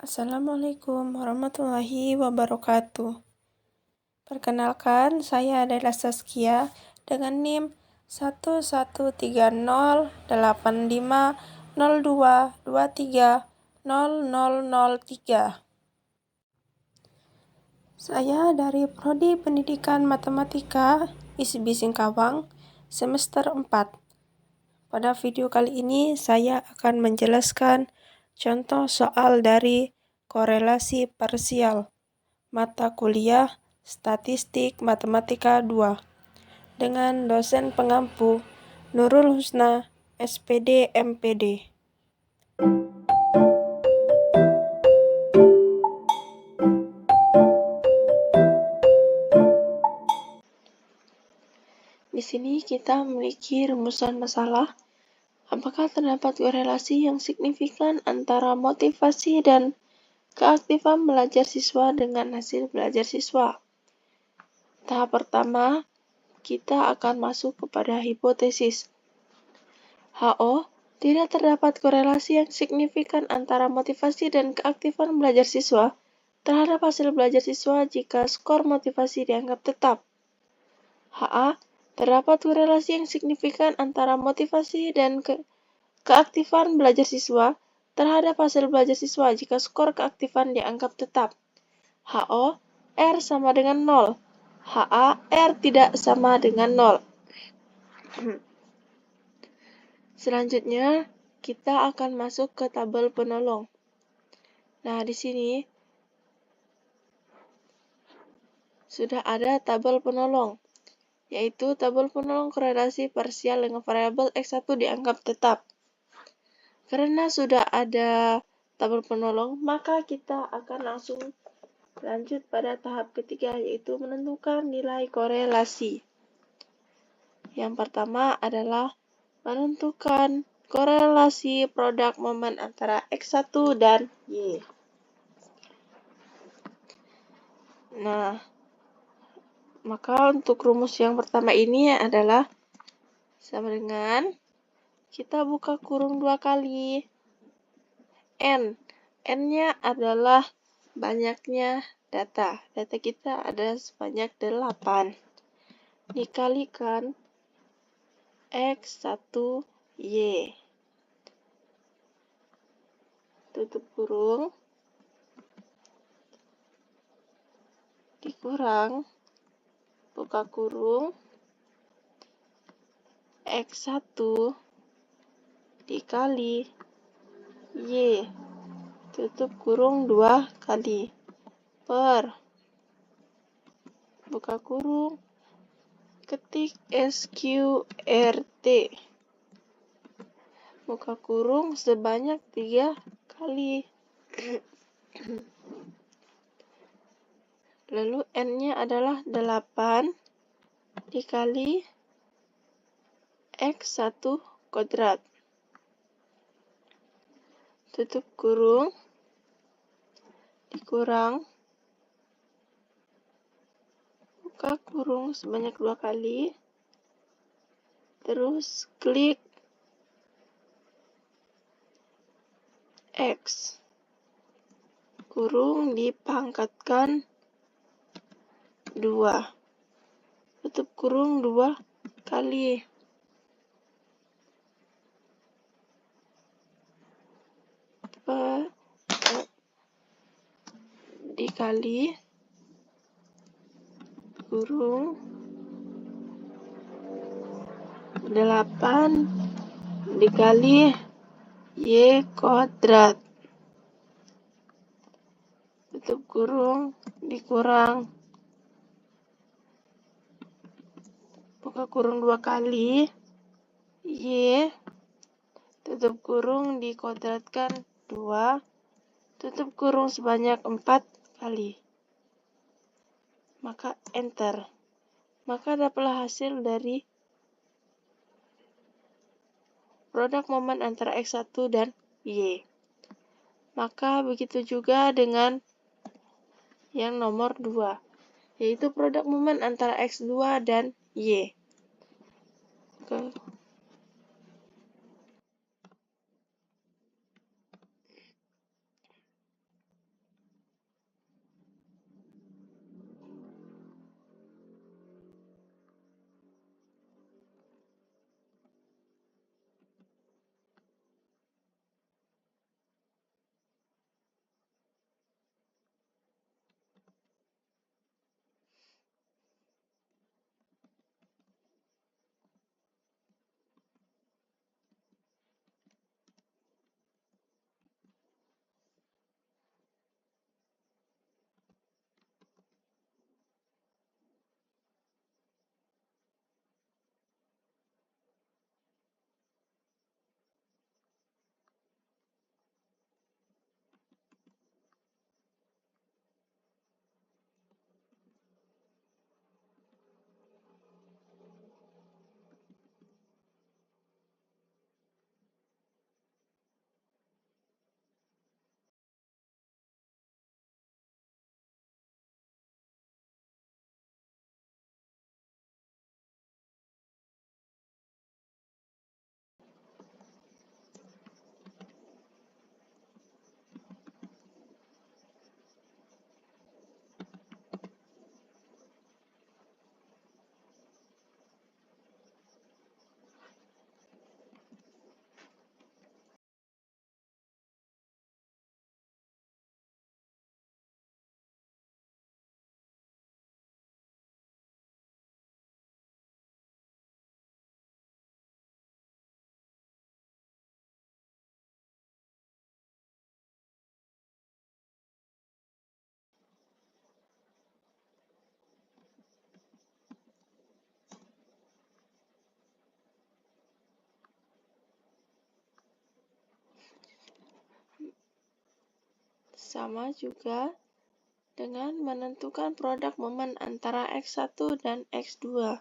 Assalamualaikum warahmatullahi wabarakatuh. Perkenalkan, saya adalah Saskia dengan NIM 11308502230003. Saya dari Prodi Pendidikan Matematika ISB Singkawang semester 4. Pada video kali ini saya akan menjelaskan contoh soal dari korelasi parsial mata kuliah Statistik Matematika 2 dengan dosen pengampu Nurul Husna, SPD MPD. Di sini kita memiliki rumusan masalah. Apakah terdapat korelasi yang signifikan antara motivasi dan keaktifan belajar siswa dengan hasil belajar siswa? Tahap pertama, kita akan masuk kepada hipotesis. HO, tidak terdapat korelasi yang signifikan antara motivasi dan keaktifan belajar siswa terhadap hasil belajar siswa jika skor motivasi dianggap tetap. HA, terdapat korelasi yang signifikan antara motivasi dan keaktifan belajar siswa terhadap hasil belajar siswa jika skor keaktifan dianggap tetap. HO, R sama dengan 0. HA, R tidak sama dengan 0. Selanjutnya, kita akan masuk ke tabel penolong. Nah, di sini sudah ada tabel penolong, yaitu tabel penolong korelasi parsial dengan variabel X1 dianggap tetap. Karena sudah ada tabel penolong, maka kita akan langsung lanjut pada tahap ketiga, yaitu menentukan nilai korelasi. Yang pertama adalah menentukan korelasi produk momen antara X1 dan Y. Nah, maka untuk rumus yang pertama ini adalah sama dengan kita buka kurung 2 kali N. N-nya adalah banyaknya data. Data kita ada sebanyak 8. Dikalikan X1Y. Tutup kurung. Dikurang. Buka kurung. X1 dikali Y. Tutup kurung 2 kali. Per. Buka kurung. Ketik SQRT. Buka kurung sebanyak 3 kali. Lalu N-nya adalah 8 dikali X1 kuadrat. Tutup kurung. Dikurang. Buka kurung sebanyak 2 kali. Terus klik X. Kurung dipangkatkan 2. Tutup kurung 2 kali. Dikali kurung 8 dikali Y kuadrat. Tutup kurung dikurang. Buka kurung 2 kali. Y. Tutup kurung dikuadratkan 2. Tutup kurung sebanyak 4 kali. Maka enter. Maka dapatlah hasil dari produk momen antara X1 dan Y. Maka begitu juga dengan yang nomor 2, yaitu produk momen antara X2 dan Y. Sama juga dengan menentukan produk momen antara X1 dan X2.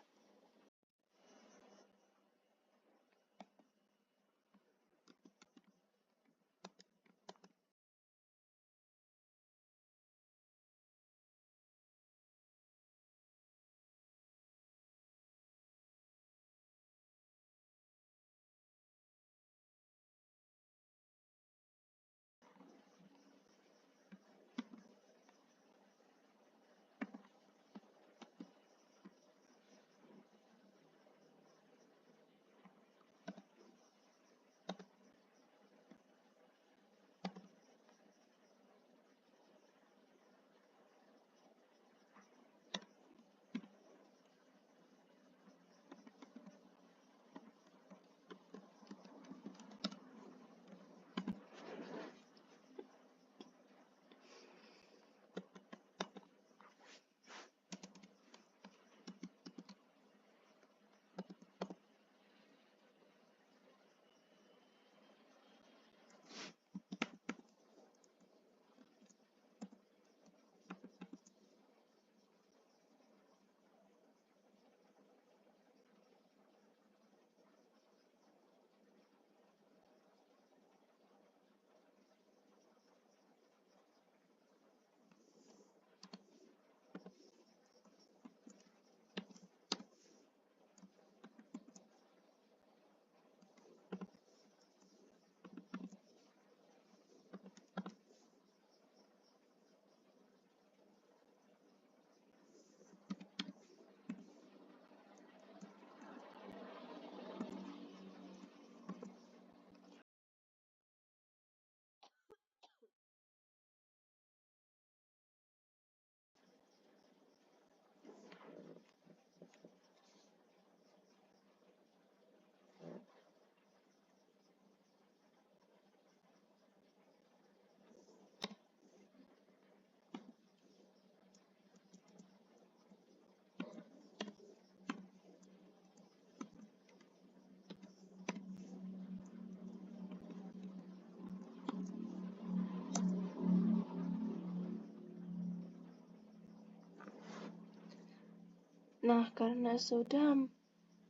Nah, karena sudah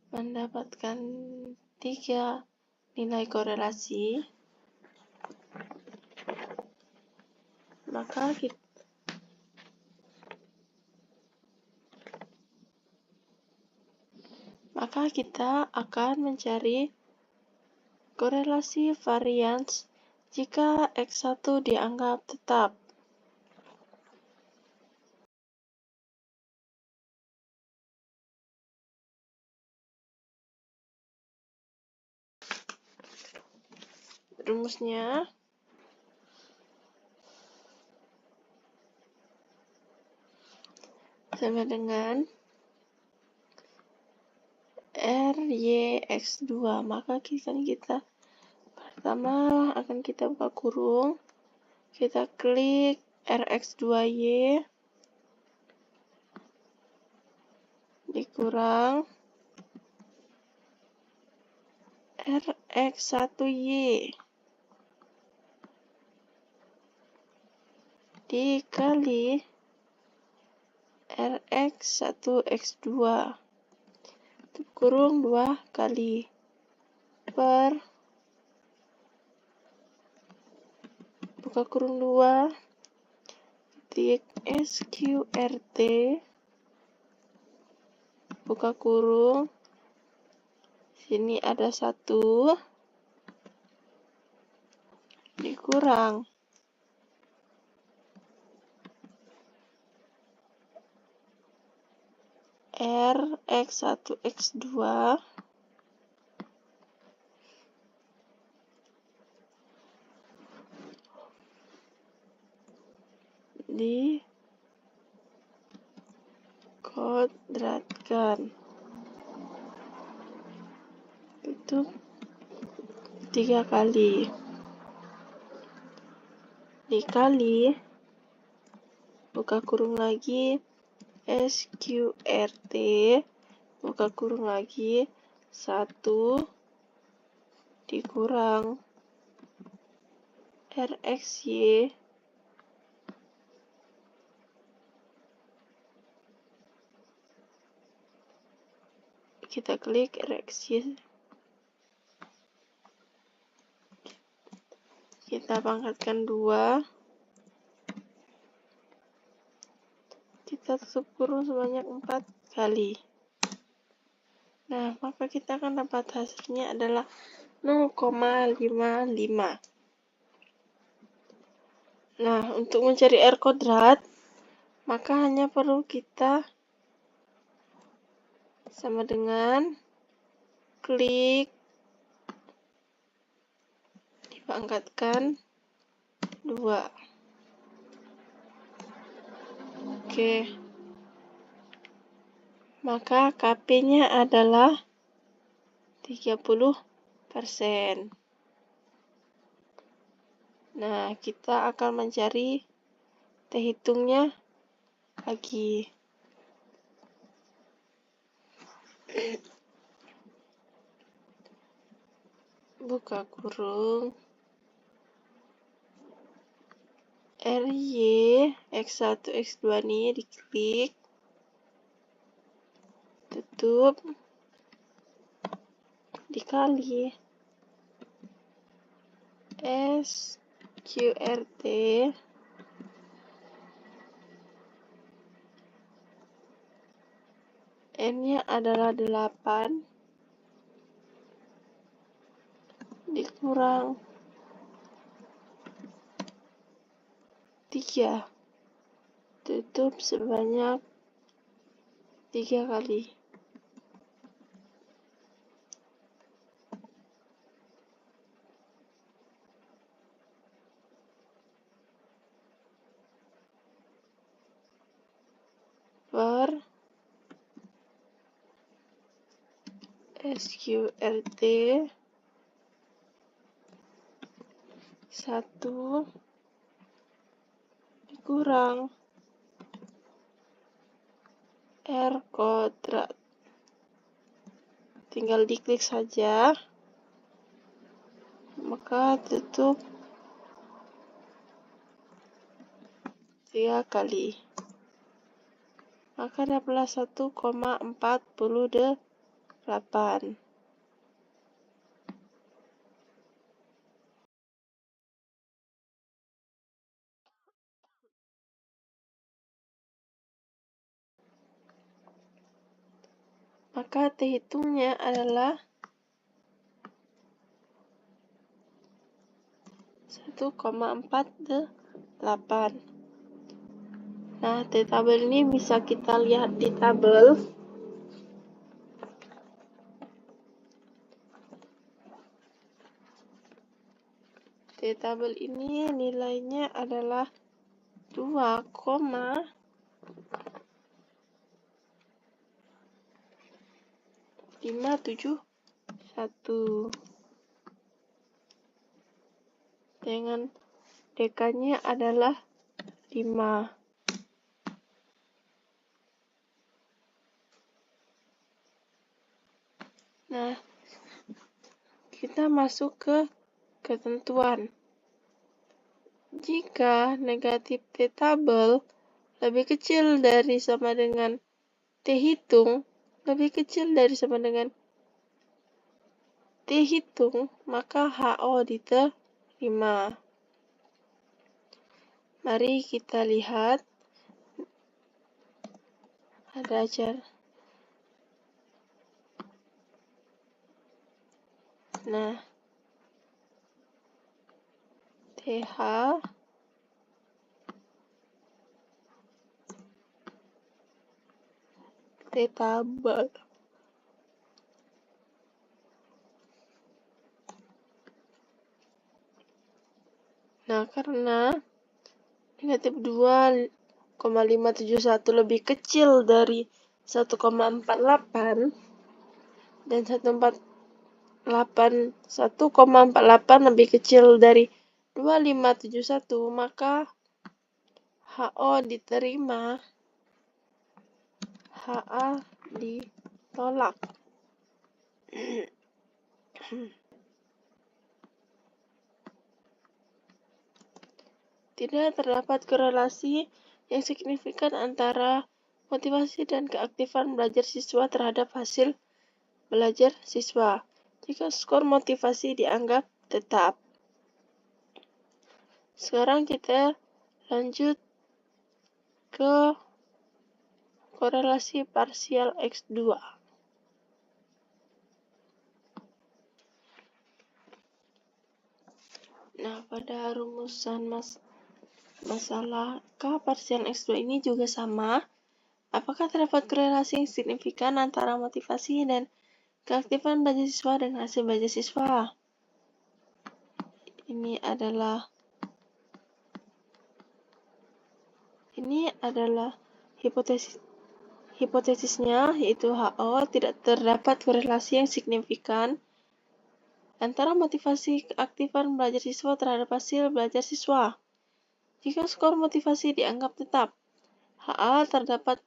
mendapatkan 3 nilai korelasi, maka kita akan mencari korelasi varians jika X1 dianggap tetap. Rumusnya sama dengan RY_X2. Maka kita pertama akan kita buka kurung, kita klik Rx2y dikurang Rx1y dikali Rx1x2 kurung 2 kali per buka kurung 2 titik SQRT buka kurung, sini ada 1 dikurang Rx1x2 dikodratkan. Itu 3 kali dikali buka kurung lagi SQRT buka kurung lagi 1 dikurang RXY kita klik reaksi. Kita pangkatkan 2. Kita tutup kurung sebanyak 4 kali. Nah, maka kita akan dapat hasilnya adalah 0,55. Nah, untuk mencari R kuadrat, maka hanya perlu kita sama dengan klik, dipangkatkan 2. Oke. Maka KP-nya adalah 30%. Nah, kita akan mencari T hitungnya lagi. Buka kurung. RY X1 X2 nih diklik, tutup, dikali SQRT N-nya adalah 8 dikurang 3, tutup sebanyak 3 kali. Per SQRT 1 dikurang R kuadrat. Tinggal diklik saja, maka tutup 3 kali. Maka dapatlah 1,48. Maka T hitungnya adalah 1,48. Nah, T tabel ini bisa kita lihat di tabel. T tabel ini nilainya adalah 2,571 dengan DK-nya adalah 5. Nah, kita masuk ke ketentuan. Jika negatif T tabel lebih kecil dari sama dengan T hitung, lebih kecil dari sama dengan T hitung, maka HO diterima. Mari kita lihat. Ada ajar. Nah, TH T tabel. Nah, karena negatif 2,571 lebih kecil dari 1,48 dan 1,48 lebih kecil dari 2571, maka HO diterima, HA ditolak. Tidak terdapat korelasi yang signifikan antara motivasi dan keaktifan belajar siswa terhadap hasil belajar siswa jika skor motivasi dianggap tetap. Sekarang kita lanjut ke korelasi parsial X2. Nah, pada rumusan masalah K parsial X2 ini juga sama. Apakah terdapat korelasi yang signifikan antara motivasi dan keaktifan belajar siswa dan hasil belajar siswa? Ini adalah hipotesisnya, yaitu HO, tidak terdapat korelasi yang signifikan antara motivasi keaktifan belajar siswa terhadap hasil belajar siswa. Jika skor motivasi dianggap tetap, HA terdapat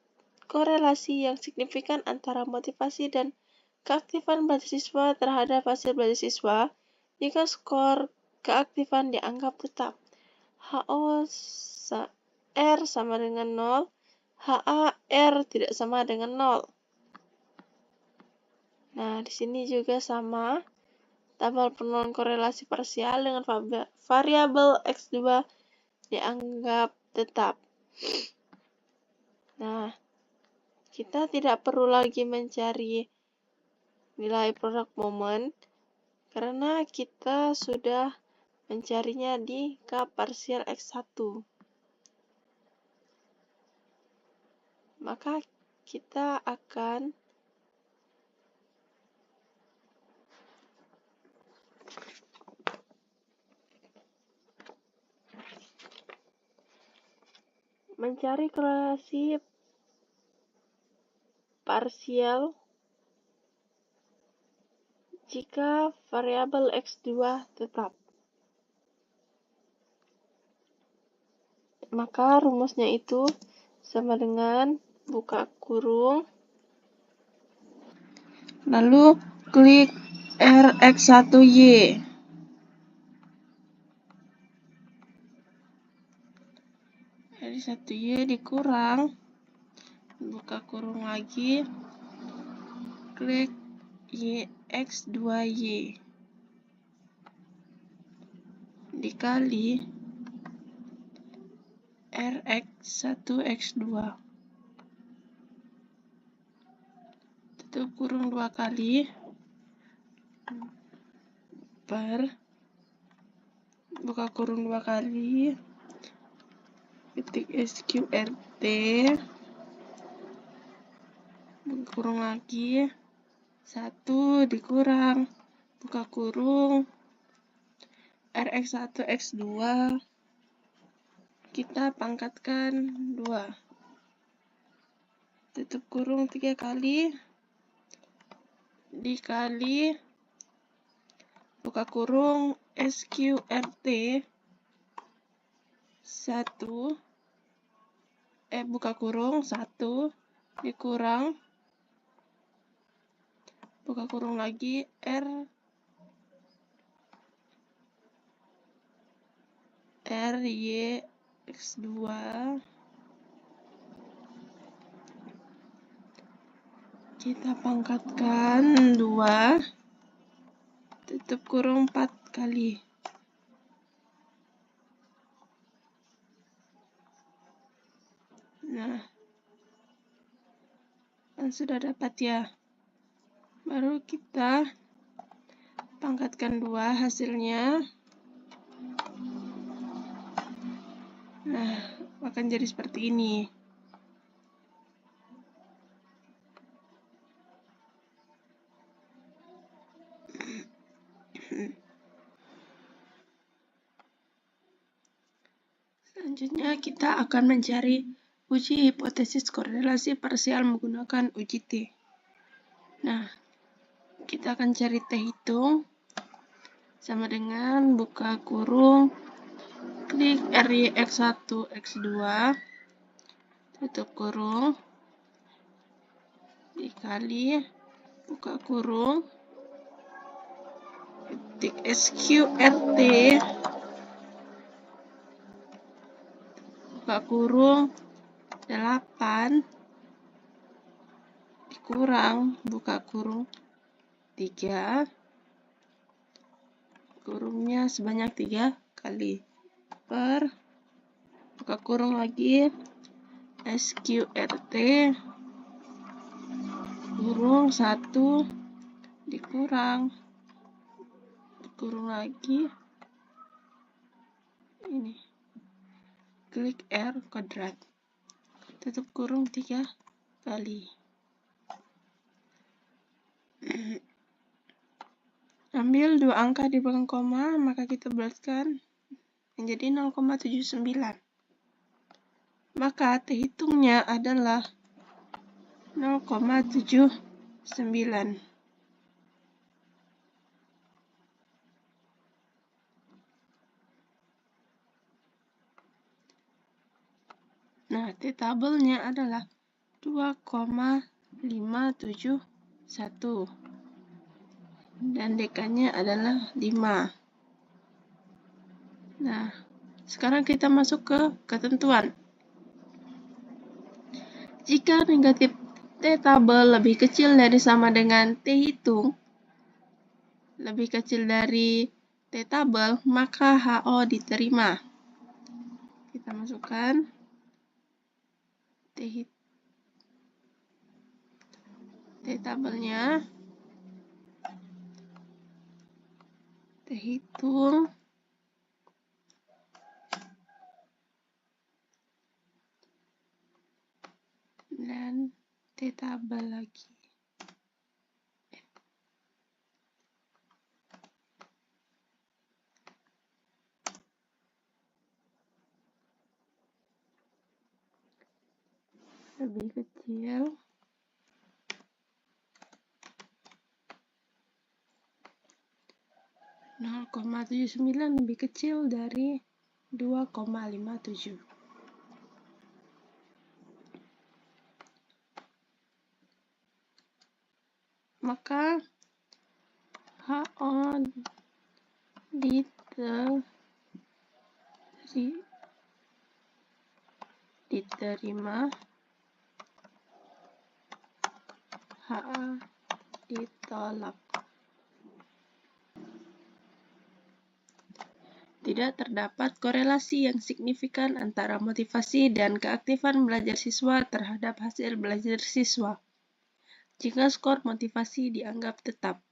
korelasi yang signifikan antara motivasi dan keaktifan belajar siswa terhadap hasil belajar siswa. Jika skor keaktifan dianggap tetap, HO R sama dengan 0, HA R tidak sama dengan 0. Nah, di sini juga sama. Tabel penurunan korelasi parsial dengan variabel X2 dianggap tetap. Nah, kita tidak perlu lagi mencari nilai produk momen karena kita sudah mencarinya di K parsial X1. Maka kita akan mencari korelasi parsial jika variabel X2 tetap. Maka rumusnya itu sama dengan buka kurung, lalu klik Rx1Y. Rx1Y dikurang, buka kurung lagi, klik X2Y dikali Rx1X2. Tutup kurung 2 kali per buka kurung 2 kali ketik SQRT, buka kurung lagi, 1 dikurang buka kurung Rx1X2 kita pangkatkan 2, tutup kurung 3 kali dikali buka kurung SQRT 1 buka kurung 1 dikurang buka kurung lagi RYX2 kita pangkatkan 2, tutup kurung 4 kali. Nah, kan sudah dapat ya. Baru kita pangkatkan 2 hasilnya. Nah, akan jadi seperti ini. Selanjutnya kita akan mencari uji hipotesis korelasi parsial menggunakan uji T. Nah, kita akan cari T hitung sama dengan buka kurung, klik RYX1X2, tutup kurung, dikali buka kurung, ketik SQRT, buka kurung 8 dikurang buka kurung 3, kurungnya sebanyak 3 kali, per buka kurung lagi, SQRT kurung 1 dikurang kurung lagi, ini klik R kuadrat, tutup kurung 3 kali. Ambil 2 angka di belakang koma, maka kita bulatkan menjadi 0,79. Maka terhitungnya adalah 0,79. Nah, T-tabelnya adalah 2,571 dan dekanya adalah 5. Nah, sekarang kita masuk ke ketentuan. Jika negatif T-tabel lebih kecil dari sama dengan T-hitung lebih kecil dari T-tabel, maka HO diterima. Kita masukkan T-tabelnya, T-hitung, dan T-tabel lagi. Lebih kecil (0,79) lebih kecil dari 2,57. Maka HO diterima, HA ditolak. Tidak terdapat korelasi yang signifikan antara motivasi dan keaktifan belajar siswa terhadap hasil belajar siswa. Jika skor motivasi dianggap tetap.